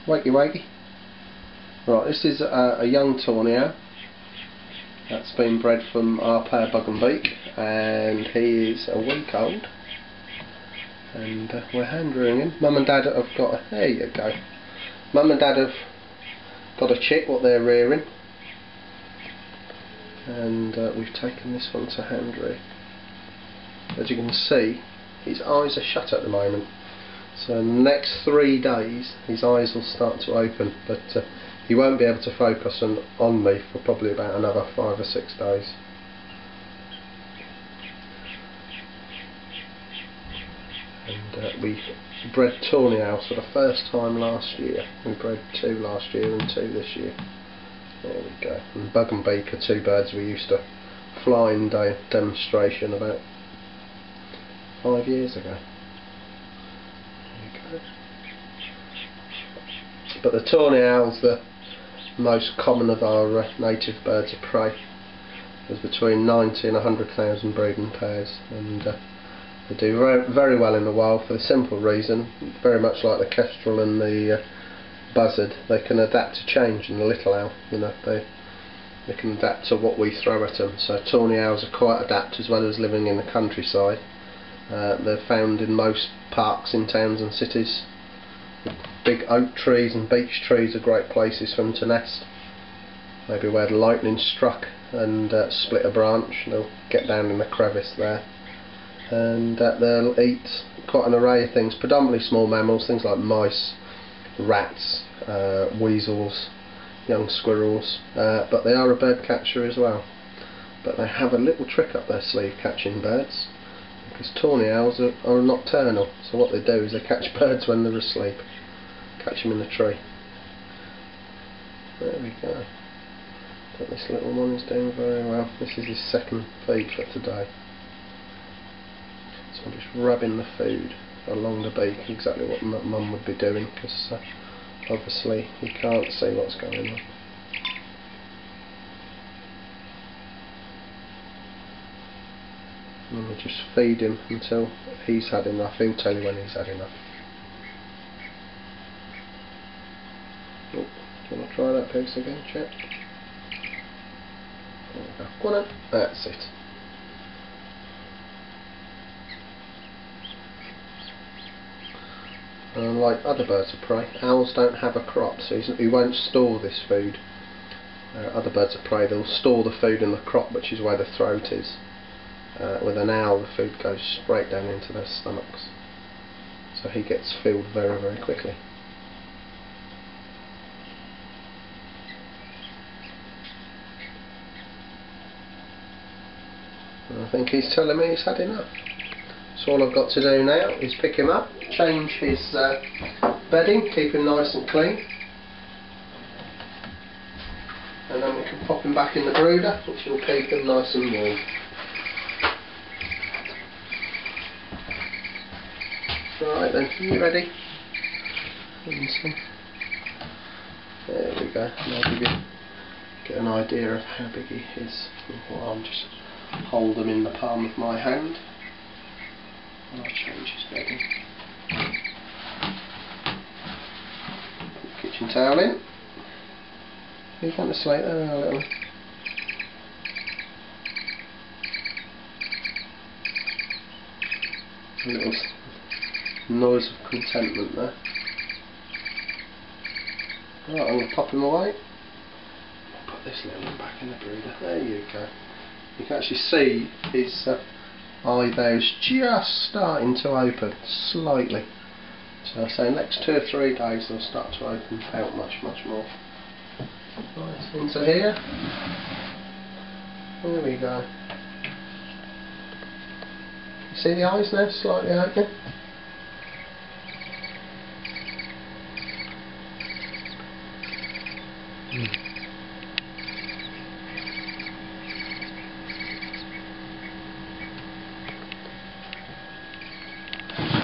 Wakey wakey. Right, this is a young Tawny Owl that's been bred from our pair Bug and Beak, and he is a week old, and we're hand rearing him. Mum and Dad have got a, there you go. Mum and Dad have got a chick what they're rearing, and we've taken this one to hand rear. As you can see, his eyes are shut at the moment, so in the next 3 days his eyes will start to open, but he won't be able to focus on me for probably about another 5 or 6 days. And we bred Tawny Owls for the first time last year. We bred 2 last year and 2 this year. There we go. And Bug and Beak are 2 birds we used to fly in demonstration about 5 years ago. There we go. But the Tawny Owl's the most common of our native birds of prey. There's between 90 and 100,000 breeding pairs, and they do very well in the wild for the simple reason, very much like the kestrel and the buzzard, they can adapt to change in the little owl. You know, they can adapt to what we throw at them. So Tawny Owls are quite adept, as well as living in the countryside. They're found in most parks in towns and cities. Big oak trees and beech trees are great places for them to nest. Maybe where the lightning struck and split a branch, they'll get down in the crevice there. And they'll eat quite an array of things, predominantly small mammals, things like mice, rats, weasels, young squirrels, but they are a bird catcher as well. But they have a little trick up their sleeve catching birds, because Tawny Owls are nocturnal, so what they do is they catch birds when they're asleep, catch them in the tree. There we go. But this little one is doing very well. This is his second feed for today. So I'm just rubbing the food along the beak, exactly what Mum would be doing, because obviously he can't see what's going on. And we'll just feed him until he's had enough. He'll tell you when he's had enough. Oh, do you want to try that piece again, chap? There we go. Go on then. That's it. Like other birds of prey, owls don't have a crop, so he won't store this food. Other birds of prey, they'll store the food in the crop, which is where the throat is. With an owl, the food goes straight down into their stomachs, so he gets filled very, very quickly. And I think he's telling me he's had enough. So all I've got to do now is pick him up, change his bedding, keep him nice and clean, and then we can pop him back in the brooder, which will keep him nice and warm. Right then, are you ready? There we go. Now you get an idea of how big he is. I'll just hold him in the palm of my hand. I'll change his bedding. Put the kitchen towel in. You going to sleep there a little? A little noise of contentment there. Right, I'm going to pop him away. Put this little one back in the brooder. There you go. You can actually see his eyebrows just starting to open slightly. So I say next 2 or 3 days they'll start to open out much more. Right, into here. There we go. You see the eyes now slightly open?